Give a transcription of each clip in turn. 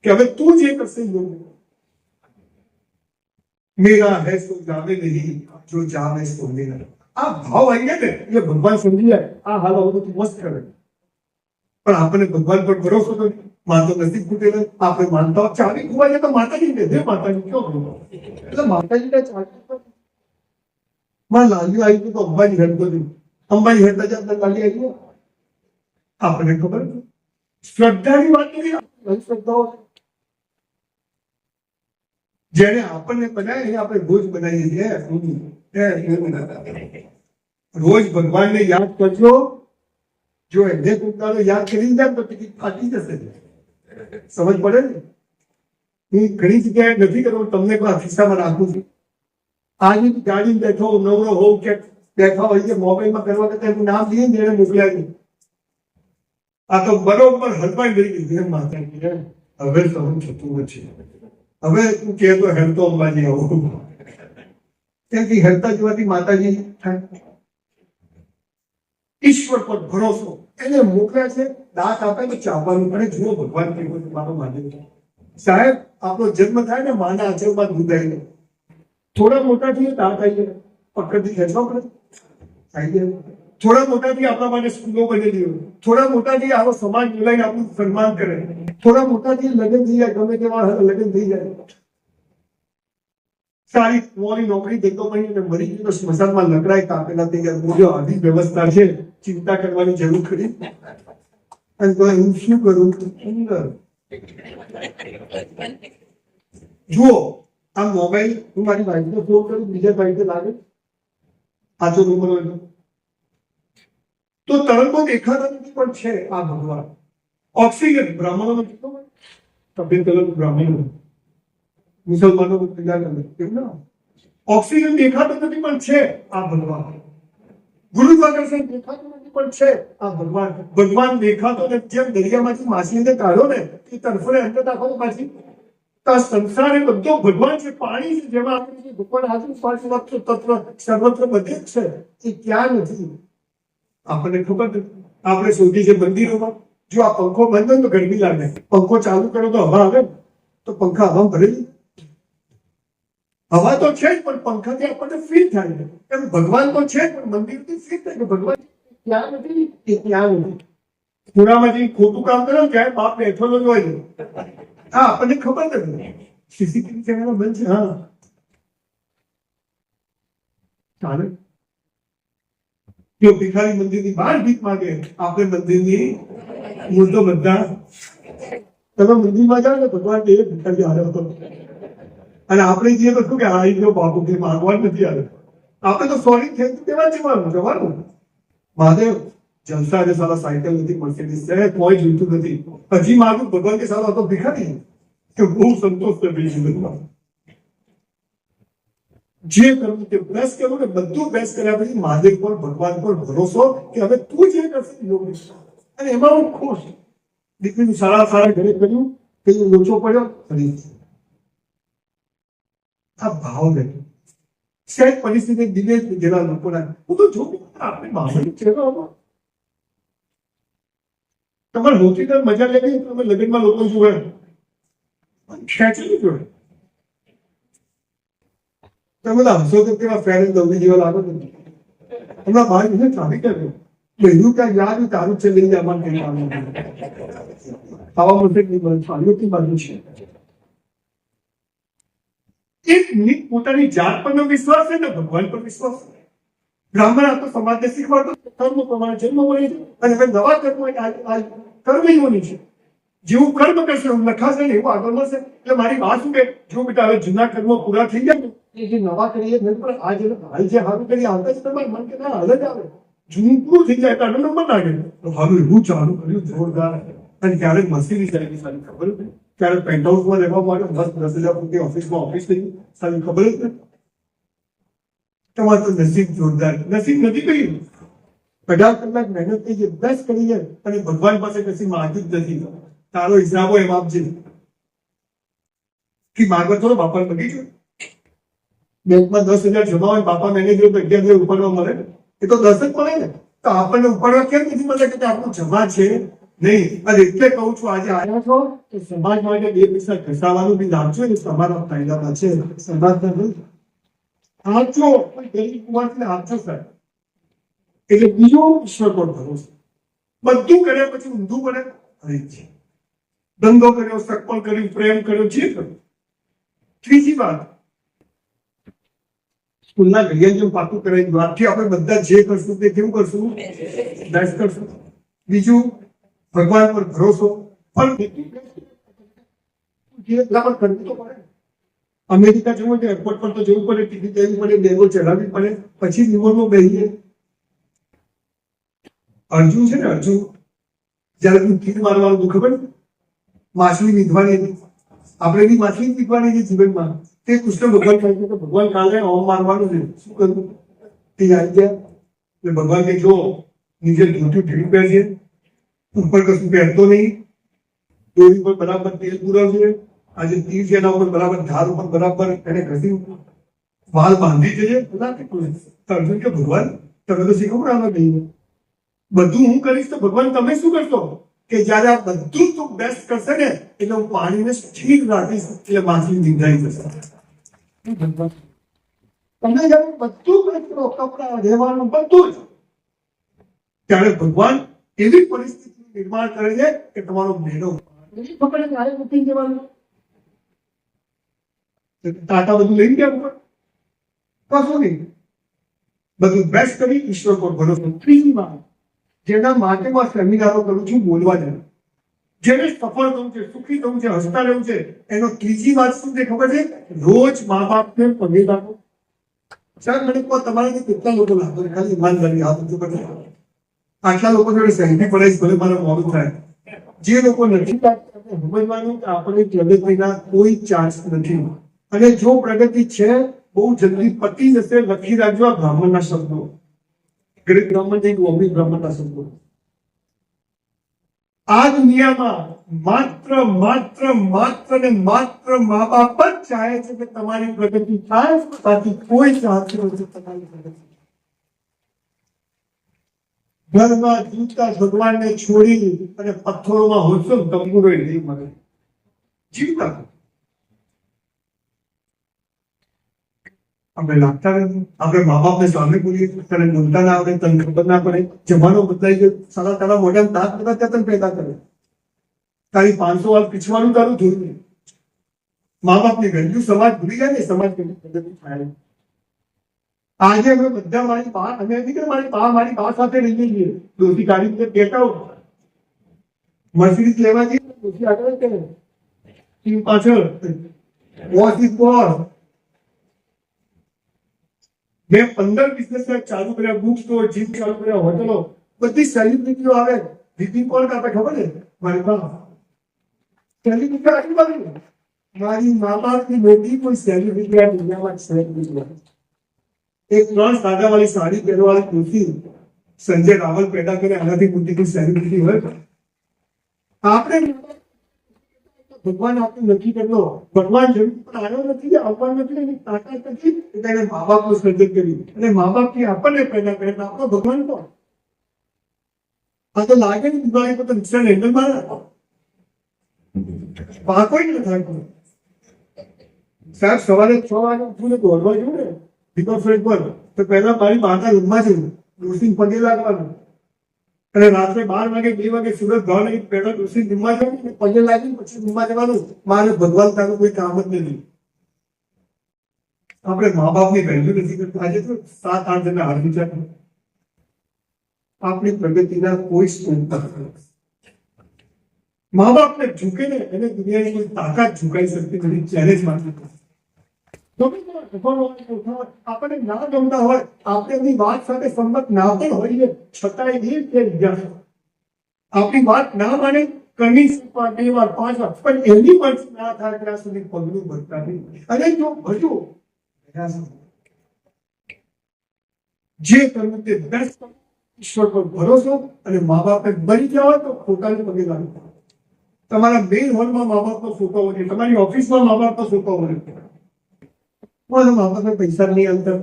कि हमें तू जे करसे योग मेरा है सो जावे नहीं जो जावे सो मेरा आ भाव आई गया ने એટલે ભગવાન સમજી જાય આ હાલ હવે તો મસ્ત કરે પણ આપણે ભગવાન પર ભરોસો નથી માતો નસીબ ફૂટેલો આપણે માનતા ચાવી ખુવાય તો માતાજી દે દે માતાજી ક્યો બોલો એટલે માતાજી ને ચાવી માં લાલી આવી તો અંબાજી હેડતો હતી અંબાજી હેડતા જતા લાલી આવી આપણે ખબર શ્રદ્ધાની વાત કરી શ્રદ્ધાઓ જેને આપણને બનાવે આપણે રોજ બનાવીએ છીએ રોજ ભગવાનને યાદ કરજો જો એને કુંતાનો યાદ કરી દે તો ટિકિટ ફાટી જશે સમજ પડે ને હું ઘણી જગ્યાએ નથી કરતો તમને કોઈ ખિસ્સામાં રાખું છું આજે ગાડી બેઠો નવરો હોઉં કે બેઠા હોય કે મોબાઈલમાં કરવા કરતા એનું નામ દઈએ ને એને મોકલ્યા નહીં આ તો બરોબર હલવાઈ ગઈ દીધી માતા હવે સહન થતું નથી હવે તું કહેતો હેરતો અંબાજી આવું ત્યાંથી હેરતા જવાથી માતાજી થાય ઈશ્વર પર ભરોસો એને મોકલ્યા છે દાંત આપે તો ચાવવાનું પડે જુઓ ભગવાન કેવું મારો માને સાહેબ આપણો જન્મ થાય ને માના આચરણમાં દૂધ આવી થોડા મોટા થઈએ દાંત આવી જાય પકડથી ખેંચવા પડે આવી જાય થોડા મોટાથી આપણા માટે સ્કૂલો બનેલી હોય થોડા મોટાથી આવો સમાજ બોલાવીને આપણું સન્માન કરે થોડા મોટાથી લગ્ન થઈ જાય ગમે તેવા લગ્ન થઈ જાય સારી મોરી નોકરી દેતો મળી મરી ગયું તો સ્મશાનમાં લકડાય કાપેલા થઈ ગયા બોલ્યો આવી વ્યવસ્થા છે ચિંતા કરવાની જરૂર ખરી અને તો હું શું કરું જુઓ આ મોબાઈલ હું મારી વાઈફને ફોન કરું બીજા વાઈફને લાગે આજો નંબર હોય તો તરંગો દેખાતા નથી પણ છે આ ભગવાન ઓક્સિજન બ્રાહ્મણો કેટલો તબિયત કલર બ્રાહ્મણો મુસલમાનો ઓક્સિજન દેખાતો નથી પણ છે આ ભગવાન ગુરુત્વાકર્ષણ દેખાતું નથી પણ છે આ ભગવાન ભગવાન દેખાતો નથી જેમ દરિયામાંથી માછલીને કાઢો ને એ તરફડે અંદર નાખો પાછી સંસાર એ બધો ભગવાન છે પાણી છે જેમાં આપણે ભગવાન હાજર તત્વ સર્વત્ર બધે જ છે એ ક્યાં નથી આપણને ખબર નથી આપણે શોધી છે મંદિરોમાં જો આ પંખો બંધ હોય તો ગરમી લાગે પંખો ચાલુ કરો તો હવા આવે તો પંખા હવા ભરેલી હવા તો છે જ પણ પંખાથી આપણને ફીલ થાય છે એમ ભગવાન તો છે પણ મંદિરથી ફીલ થાય કે ભગવાન ક્યાં નથી એ ક્યાં નથી ખૂણામાંથી ખોટું કામ કરો ક્યાંય બાપ બેઠેલો જ હોય હા આપણને ખબર નથી સીસીટીવી કેમેરા બંધ છે હા ચાલે જો ભિખારી મંદિરની બહાર ભીખ માંગે આપણે મંદિરની મૂર્તો બધા તમે મંદિરમાં જાઓ ને ભગવાન એ ભિખારી આવ્યો હતો અને આપણે જે તો શું કે આ ગયો બાપુ કે માંગવા નથી આવ્યો આપણે તો સોરી થેન્ક યુ કેવા જવાનું જવાનું મહાદેવ જલસા છે સાલા સાયકલ નથી મર્સિડીઝ છે કોઈ જોઈતું નથી હજી માગું ભગવાન કે સાલા તો ભિખારી કે બહુ સંતોષ છે બીજી બધું જે કરવું તે બેસ્ટ કરવું ને બધું બેસ્ટ કર્યા પછી મહાદેવ પર ભગવાન પર ભરોસો કે હવે તું જે કરશે યોગ અને એમાં હું ખુશ દીકરીનું સારા સારા ઘરે કર્યું કે લોચો પડ્યો ફરી આ ભાવ રહ્યો સેટ પરિસ્થિતિ દિલે જેના લોકોના હું તો જો આપણે મામલી છે તમારે હોસ્પિટલ મજા લેવી તમે લગ્નમાં લોકો જોવે ખેંચી જોડે તમે હસો તો કેવા ફેર દવડી જેવા લાગો ને હમણાં બહાર મને ટ્રાફિક કર્યો બહેનું ક્યાં યાદ તારું છે લઈ જવાનું કઈ આવા માટે ની બાજુ છે એક મિનિટ પોતાની જાત પરનો વિશ્વાસ છે ને ભગવાન પર વિશ્વાસ બ્રાહ્મણ આ તો સમાજને શીખવાડતો કર્મ પ્રમાણે જન્મ મળે છે અને હવે નવા કર્મ કર્મયોની છે જેવું કર્મ કરશે એવું લખાશે ને એવું આગળ મળશે એટલે મારી વાત શું કે જો બેટા હવે જૂના કર્મો પૂરા થઈ જાય ને એ જે નવા કરીએ પણ આ જે હાલ જે સારું કરી આવતા છે તમારે મન કે ના હાલ જ આવે જૂનું પૂરું થઈ જાય તો આનો નંબર લાગે તો હારું એવું ચાલુ કર્યું જોરદાર અને ક્યારેક મસ્તી જાય સારી ખબર હતી ક્યારેક પેન્ટ હાઉસમાં રહેવા માટે બસ 10,000 રૂપિયા ઓફિસમાં ઓફિસ થઈ સારી ખબર જ નથી તમારે તો નસીબ જોરદાર નસીબ નથી કર્યું 18 કલાક મહેનત થઈ છે બેસ્ટ કરી છે અને ભગવાન પાસે કશી માંગી જ નથી તારો હિસાબો એમ આપજે કે માગવા થોડો બાપા બગી બેંકમાં 10,000 જમા હોય બાપા મેનેજર તો 11,000 ઉપાડવા મળે એ તો 10 જ મળે ને તો આપણને ઉપાડવા કેમ નથી મળે કે આપણું જમા છે નહીં. અને એટલે કહું છું આજે આવ્યા છો તો સમાજ માટે 2 પૈસા ઘસાવાનું બી લાગજો એ તમારા ફાયદામાં છે. સમાજના નહીં આપજો, પણ ગરીબ કુમારને આપજો સાહેબ. એટલે બીજો ઈશ્વર પર ભરોસો. બધું કર્યા પછી ઊંધું પડે અરે છે. ધંધો કર્યો, સગપણ કર્યું, પ્રેમ કર્યો, જે કર્યું. ત્રીજી વાત, સ્કૂલના ઘડિયાળ જેમ પાકું કરાવી વાતથી આપણે બધા જે કરશું તે કેવું કરશું? બેસ્ટ કરશું. બીજું, ભગવાન પર ભરોસો. પણ કરવું તો પડે. અમેરિકા જવું હોય એરપોર્ટ પર તો જવું પડે, ટિકિટ લેવી પડે, બેગો ચડાવવી પડે, પછી વિમાનમાં બેસીએ. અર્જુન છે ને, અર્જુન જયારે તું તીર મારવાનું તું ખબર માછલી વિધવાની હતી. આપણે બી માછલી વિધવાની છે જીવનમાં. તે કૃષ્ણ ભગવાન કહે છે કે ભગવાન કાલે ઓમ મારવાનું છે. શું કરવું? તે આવી ગયા એટલે ભગવાન કે જો નીચે ધોતું ઢીલું પહેરજે, ઉપર કશું પહેરતો નહીં, દોરી પર બરાબર તેલ પુરાવજે, આજે તીર છે એના ઉપર બરાબર ધાર ઉપર બરાબર એને ઘસી વાલ બાંધી જજે. અર્જુન કે ભગવાન તમે તો શીખવડાવવા નહીં, બધું હું કરીશ તો ભગવાન તમે શું કરશો? કે જયારે આ બધું તું બેસ્ટ કરશે ને એટલે હું પાણીને સ્થિર રાખીશ એટલે માછલી નિંદાઈ જશે. તમે જયારે બધું કરો, કપડા રહેવાનું બધું જ, ત્યારે ભગવાન એવી પરિસ્થિતિનું નિર્માણ કરે છે કે તમારો મેળો મૂકી દેવાનું. ટાટા બધું લઈ ગયા, કશું નહીં, બધું બેસ્ટ કરી ઈશ્વર પર ભરોસો. ત્રીજી વાત, જેના માટે હું સેમિનારો કરું છું બોલવા જાય, જેને સફળ થવું છે, સુખી થવું છે, હસતા રહેવું છે, એનો ત્રીજી વાત શું છે ખબર છે? રોજ મા બાપને પગે લાગો. સાહેબ મને કહો તમારાથી કેટલા લોકો લાગો? ખાલી ઈમાનદારી આ બધું કરે. આટલા લોકો જોડે સહેલી પડે ભલે મારે મોડું થાય. જે લોકો નથી સમજવાનું કે આપણે પ્રગતિના કોઈ ચાન્સ નથી, અને જો પ્રગતિ છે બહુ જલ્દી પતી જશે. લખી રાખજો આ બ્રાહ્મણના શબ્દો, ગરીબ બ્રાહ્મણ નહીં, અમીર બ્રાહ્મણના શબ્દો. આ દુનિયામાં માત્ર માત્ર માત્ર ને માત્ર મા બાપ જ ચાહે છે કે તમારી પ્રગતિ થાય, બાકી કોઈ ચાહતું નથી તમારી પ્રગતિ. ઘરમાં જીવતા ભગવાનને છોડી અને પથ્થરોમાં હોશો તંબુરો નહીં મળે. જીવતા આપણે લાગતા નથી. આપણે મા બાપને સામે બોલીએ, તને બોલતા ના આવડે, તને ખબર ના પડે, જમાનો બદલાઈ ગયો, સારા તારા મોઢા દાંત બધા ત્યાં તને પેદા કરે, તારી 500 વાર પીછવાનું તારું જોયું. મા બાપની વેલ્યુ સમાજ ભૂલી જાય ને, સમાજ પ્રગતિ થાય. આજે અમે બધા મારી બા, અમે મારી બા સાથે રહીએ છીએ. ડોસી ગાડી રીતે બેઠા હો, મર્સિડીઝ લેવા જઈએ, ડોસી આગળ કે ટીમ પાછળ, વોચ ઇઝ વોર. મેં 15 બિઝનેસ ચાલુ કર્યા, બુક સ્ટોર, જીમ ચાલુ કર્યા, હોટલો, બધી સેલિબ્રિટીઓ આવે. વિપિન કોણ કરતા ખબર છે? મારી બા. સેલિબ્રિટી આટલી બધી, મારી મા બાપની મોટી કોઈ સેલિબ્રિટી આ દુનિયામાં સેલિબ્રિટી. એક 3 સાદા વાળી સાડી પહેરવાળી કુર્તી સંજય રાવલ પેદા કરે, આનાથી મોટી કોઈ સેલિબ્રિટી હોય? આપણે ભગવાન આપણે નક્કી કરલો, ભગવાન જરૂર પણ આવ્યો નથી, આવવાનું નથી, એની તાકાત નથી, એટલે એને મા બાપનું સર્જન કર્યું, અને મા બાપથી આપણને પેદા કરે. આપણો ભગવાન કોણ? આ તો લાગે ને દિવાળી પર તો રિક્ષા હેન્ડલ મારે પાકો જ ન થાય. સાહેબ સવારે 6 વાગે ઉઠીને દોડવા જવું ને દીપક ફ્રેક પર, તો પહેલા મારી માતા રૂમમાં જવું, ડોસી પગે લાગવાનું, અને રાત્રે 12 વાગે 2 વાગે સુરત ભાવ નહીં, પહેલા ડોસી રૂમમાં જવું, પગે લાગી પછી રૂમમાં જવાનું. મારે ભગવાન તારું કોઈ કામ જ નથી. આપણે મા બાપની વેલ્યુ નથી કરતા. આજે તો 7-8 જણા હાર વિચાર, આપણી પ્રગતિના કોઈ સ્કોપ નથી. મા બાપને ઝૂકે ને એને દુનિયાની કોઈ તાકાત ઝુકાઈ શકતી નથી. ચેલેન્જ માટે આપણે ના ગમતા હોય, આપણે એમની વાત સાથે સંમત ના પણ હોઈએ, છતાંય આપણી વાત ના માને, કની 2 વાર 5 વાર, પણ એની પણ ના થાય ત્યાં સુધી પગલું ભરતા નહીં. અને જો ભજવું જે કરવું તે બેસ્ટ, ઈશ્વર પર ભરોસો, અને મા બાપે બની જાવ તો પોતાને પગે લાગવું. તમારા મેઇન હોલમાં મા બાપનો ફોટો હોય, તમારી ઓફિસમાં મા બાપનો ફોટો હોય, મા બાપે પૈસા નહીં અંતર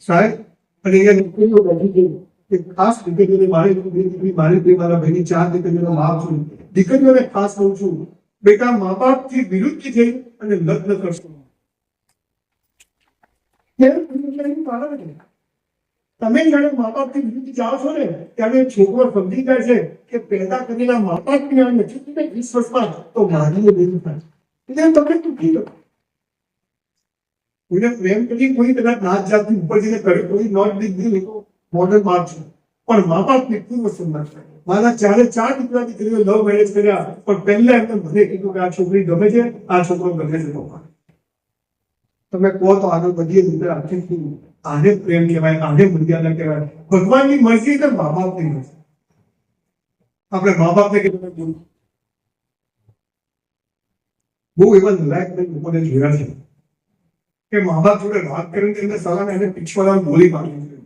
સાહેબ અને અહીંયા દીકરીઓ બેઠી છે કે ખાસ દીકરીઓને મારી બે મારા ભાઈની 4 દીકરીઓનો બાપ છું. દીકરીઓને ખાસ કહું છું, બેટા મા બાપથી વિરુદ્ધ થઈ અને લગ્ન કરશો. તમે જાણે મા બાપથી વિરુદ્ધ જાઓ છો ને ત્યારે છોકરો સમજી જાય છે કે પેદા કરેલા મા બાપ નથી 20 વર્ષમાં તો મારી બેન થાય એટલે તમે તૂટી ગયો. કોઈને પ્રેમ કરી કોઈ કદાચ નાત જાતની ઉપર જઈને કરે કોઈ not big deal modern mark છે પણ મા બાપની પૂર્વ સન્માન થાય. મારા 4 દીકરીઓ લવ મેરેજ કર્યા પણ પહેલા એમને મને કીધું કે આ છોકરી ગમે છે આ છોકરો ગમે છે. તમે કહો તો આગળ વધીએ અંદર આખી આને પ્રેમ કહેવાય આને મર્યાદા કહેવાય. ભગવાનની મરજી તો મા બાપની મરજી. આપણે મા બાપને કીધું બહુ એવા નલાયક લોકોને જોયા છે કે મા બાપ જોડે વાત કરીને એમને સલાહ એને પીછવાડા બોલી પાડી.